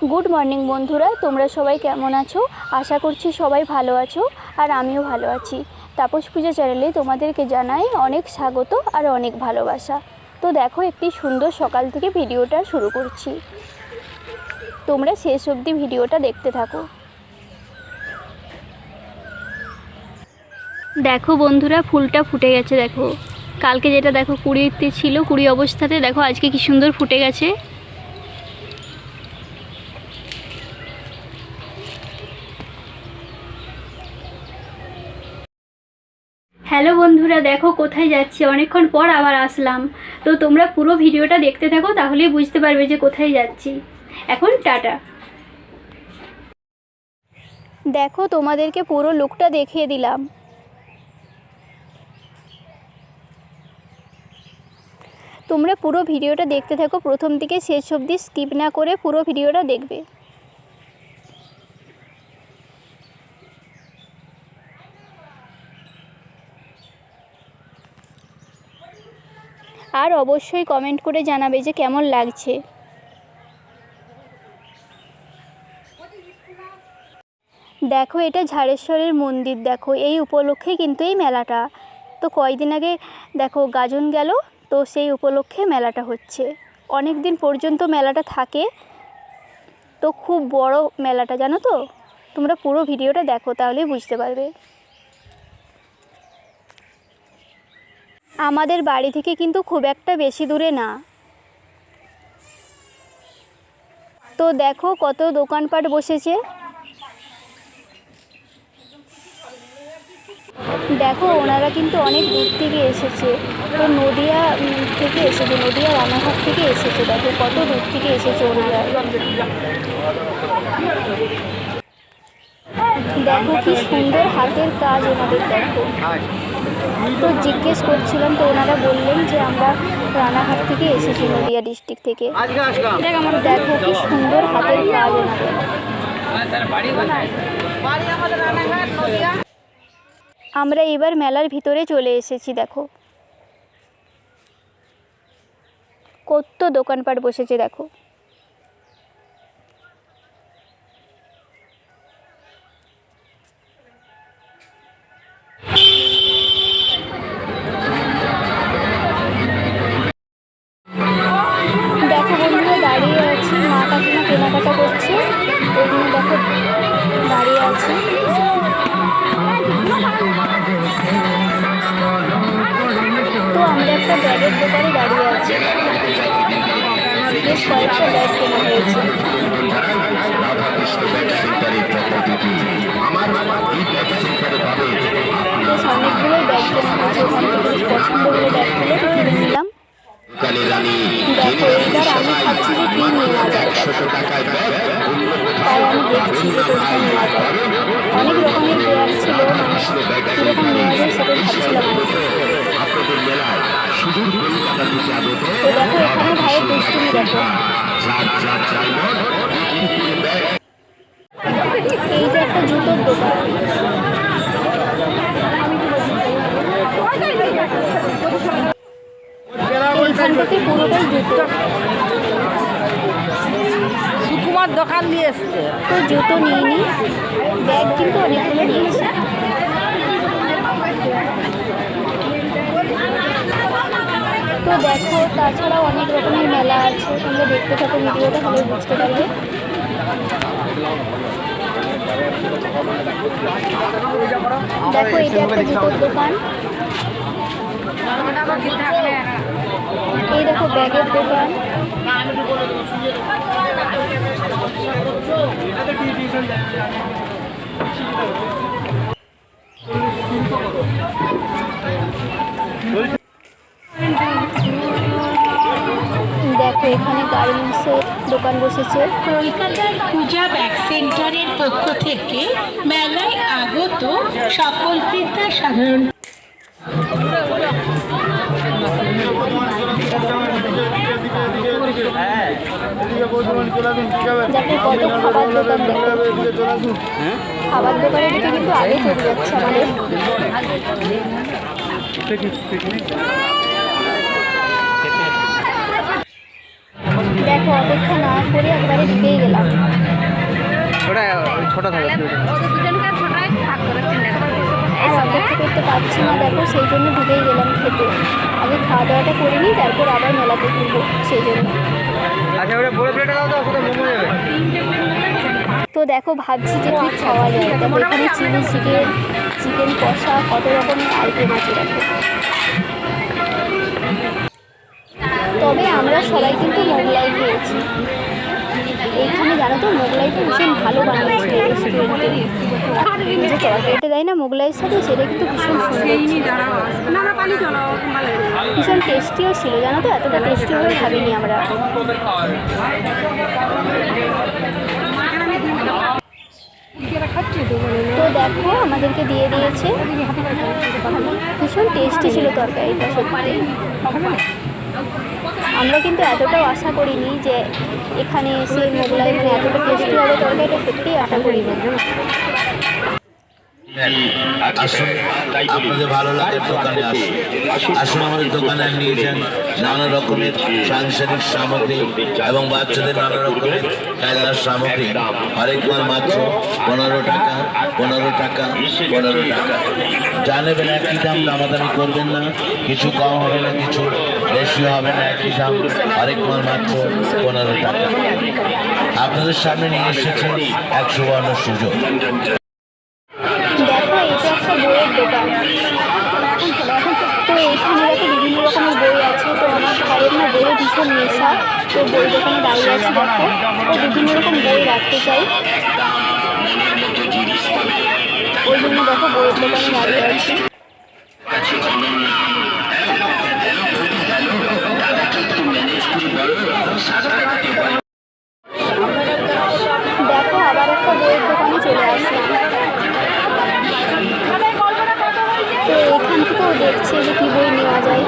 Good morning বন্ধুরা, তোমরা সবাই কেমন আছো? আশা করছি সবাই ভালো আছো আর আমিও ভালো আছি। তাপস পূজা চ্যানেলে তোমাদেরকে জানাই অনেক স্বাগত আর অনেক ভালোবাসা। তো দেখো, একটি সুন্দর সকাল থেকে ভিডিওটা শুরু করছি, তোমরা শেষ অবধি ভিডিওটা দেখতে থাকো। দেখো বন্ধুরা, ফুলটা ফুটে গেছে। দেখো, কালকে যেটা দেখো কুড়িতে ছিল, কুড়ি অবস্থাতে, দেখো আজকে কি সুন্দর ফুটে গেছে। হ্যালো বন্ধুরা, দেখো কোথায় যাচ্ছি, অনেকক্ষণ পর আবার আসলাম। তো তোমরা পুরো ভিডিওটা দেখতে থাকো, তাহলেই বুঝতে পারবে যে কোথায় যাচ্ছি। এখন টাটা। দেখো, তোমাদেরকে পুরো লুকটা দেখিয়ে দিলাম। তোমরা পুরো ভিডিওটা দেখতে থাকো, প্রথম থেকে শেষ অবধি স্কিপ না করে পুরো ভিডিওটা দেখবে। আর অবশ্যই কমেন্ট করে জানাবে যে কেমন লাগছে। দেখো, এটা ঝাড়েশ্বরের মন্দির। দেখো, এই উপলক্ষে কিন্তু এই মেলাটা, তো কয়েকদিন আগে দেখো গাজন গেল, তো সেই উপলক্ষে মেলাটা হচ্ছে। অনেক দিন পর্যন্ত মেলাটা থাকে, তো খুব বড় মেলাটা, জানো তো। তোমরা পুরো ভিডিওটা দেখো, তাহলেই বুঝতে পারবে। আমাদের বাড়ি থেকে কিন্তু খুব একটা বেশি দূরে না। তো দেখো কত দোকানপাট বসেছে। দেখো, ওনারা কিন্তু অনেক দূর থেকে এসেছে, তো নদিয়া থেকে এসেছে, নদিয়া রানাঘাট থেকে এসেছে। দেখো কত দূর থেকে এসেছে ওনারা। দেখো কি সুন্দর হাতের কাজ ওনাদের। দেখো, তো জিজ্ঞেস করছিলাম, তো ওনারা বললেন যে আমরা রানাঘাট থেকে এসেছি, নদিয়া ডিস্ট্রিক্ট থেকে। দেখো কি সুন্দর হাতের কাজ ওনাদের। আমরা এবার মেলার ভিতরে চলে এসেছি। দেখো কত দোকানপাট বসেছে। দেখো, দেখো বন্ধুরা, দাঁড়িয়ে আছি, মা কাকিমা কেনাকাটা করছে, ওইখানে দেখো দাঁড়িয়ে আছি। তো আমরা একটা ব্যাগের দোকানে দাঁড়িয়ে আছি, বেশ কয়েকটা ব্যাগ কেনা হয়েছে। বেশ অনেকগুলোই ব্যাগ কেনা হয়েছে, ওখান থেকে বেশ পছন্দ করে ব্যাগগুলো কিনে নিলাম। দেখো, এইবার আমি ভাবছি যে কী নেওয়া যায়, তাই আমি দেখছি যে কোনটা নেওয়া যায়। অনেক রকমের ব্যাগ ছিল, মানে কীরকম নেওয়া যায় সেটাই ভাবছিলাম। তো দেখো, এখানে ভাইয়ের দুষ্টুমি। দেখো, এইটা একটা জুতোর দোকান। এইখান থেকে পুরোটাই জুতো। সুকুমার দোকান দিয়ে এসছে, তো জুতো নিয়ে নিই, ব্যাগ কিন্তু অনেকগুলো নিয়েছি। তো দেখো, তাছাড়াও অনেক রকমের মেলা আছে, তোমরা দেখতে থাকো ভিডিওটা, তাহলে বুঝতে পারবে। দেখো, এটা একটা জুতোর দোকান। এই দেখো ব্যাগের দোকান। দেখো, এখানে গার্মেন্টসের দোকান বসেছে। কলকাতার পূজা ব্যাগ সেন্টারের পক্ষ থেকে মেলায় আগত সকল ক্রেতা সাধারণ দেখো কত খাবার দোকান। দেখো, খাবার দোকানের দিকে কিন্তু আগে চলে যাচ্ছে আমাদের। দেখো অপেক্ষা না করে একবারে ঢুকেই গেলাম। ওটা ছোট থাকে আর অপেক্ষা করতে পারছি না, দেখো সেই জন্য ঢুকেই গেলাম খেতে। আগে খাওয়া দাওয়াটা করে নিই, তারপর আবার মেলাতে ঘুরবো সেই জন্য। আচ্ছা ওটা বড় প্লেটে দাও তো, শুধু মোমো যাবে। তো দেখো ভাবছি যে কী খাওয়া যায়। দেখো এখানে চিলি চিকেন, চিকেন কষা, কত রকমের আইটেম আছে দেখো। তবে আমরা সবাই কিন্তু মোগলাই খেয়েছি। এইখানে জানো তো মোগলাইটা ভীষণ ভালো বানিয়েছে রেস্টুরেন্টে। যে তরকারিটা দেয় না মোগলাইয়ের সাথে, সেটা কিন্তু ভীষণ সুন্দর ছিল, ভীষণ টেস্টিও ছিল জানো তো। এতটা টেস্টি হয়ে ভাবিনি আমরা। তো দেখো আমাদেরকে দিয়ে দিয়েছে, ভীষণ টেস্টি ছিল তরকারিটা সত্যি। আমরা কিন্তু এতটাও আশা করিনি যে এখানে এসে মোগলাই মানে এতটা টেস্টি হবে তরকারিটা, সত্যিই আশা করিনি। আসুন, আপনাদের ভালো লাগে দোকানে আসুন। আসুন আমাদের দোকানে নিয়ে যান নানা রকমের সাংসারিক সামগ্রী এবং বাচ্চাদের নানা রকমের খেলনার সামগ্রী। হরেক মাল মাত্র 15 টাকা, 15 টাকা, 15 টাকা। জানেবেন একই দাম, দামাদামি করবেন না, কিছু কম হবে না, কিছু বেশি হবে না, একই দাম। হরেক মাল মাত্র 15 টাকা। আপনাদের সামনে নিয়ে এসেছে 152 সুযোগ। দেখো এটা একটা বইয়ের দোকান। তো এইখানে দেখো বিভিন্ন রকমের বই আছে। তো আমার ভাইয়ের না বইয়ে ভীষণ নেশা, তো বই দোকানে দাঁড়িয়ে আছে দেখো। ও বিভিন্ন রকম বই রাখতে চাই, ওই জন্য দেখো বইয়ের দোকানে দাঁড়িয়ে আছে। দেখো আবার একটা বইয়ের দোকানে চলে আসলাম। তো এখান থেকেও দেখছে যে কী বই নেওয়া যায়।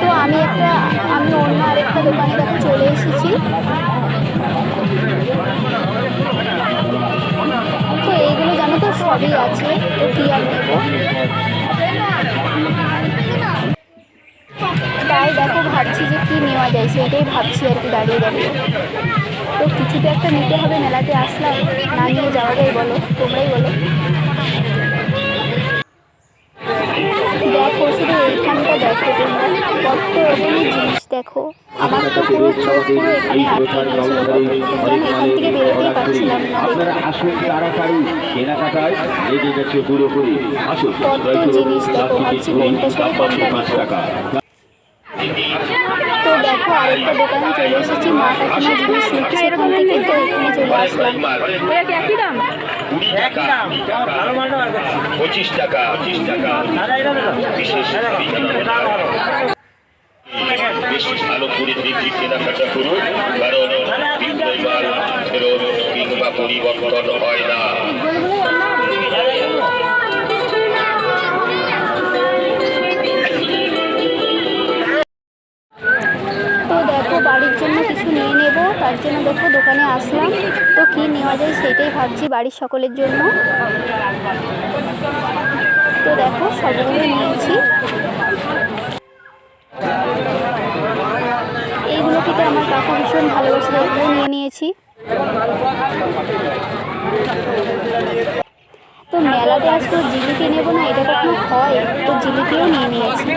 তো আমি অন্য আরেকটা দোকানে দেখো চলে এসেছি। তো এইগুলো জানো তো সবই আছে, তো কী আর নেবো। তাই দেখো ভাবছি যে কী নেওয়া যায়, সেটাই ভাবছি আর কি দাঁড়িয়ে দাঁড়িয়ে। তো কিছু তো একটা নিতে হবে, মেলাতে আসলাম, না নিয়ে যাওয়া যায় বলো, তোমরাই বলো। দেখো শুধু এইখানটা দেখো তোমরা, কত রকমের জিনিস দেখো। আমার তো পুরো চোখ পুরো এখানে আটকে গিয়েছিল, জানো এখান থেকে বেরোতেই পারছিলাম না দেখে। কত জিনিস দেখো, ভাবছি কোনটা ছেড়ে কোনটা নেবো। তো দেখো আরেকটা দোকানে চলে এসেছি, মা কাকিমা জিনিস নিচ্ছে এখান থেকে। তো এখানে চলে আসলাম। একই দাম, 25 টাকা, 25 টাকা। বেশি ভালো করে দেখে কেনাকাটা করুন, কারণ বিক্রয় মাল ফেরত কিংবা পরিবর্তন হয় না। তো দেখো বাড়ির জন্য কিছু নিয়ে নেব, তার জন্য দেখো দোকানে আসলাম। তো কী নেওয়া যায় সেটাই ভাবছি বাড়ির সকলের জন্য। তো দেখো সবগুলো নিয়েছি। এইগুলো খেতে আমার কাকু ভীষণ ভালোবাসে, এগুলো নিয়ে নিয়েছি। তো মেলাতে আসলে জিলিপি নেবো না, এটা কখনো হয়, তো জিলিপিও নিয়ে নিয়েছি।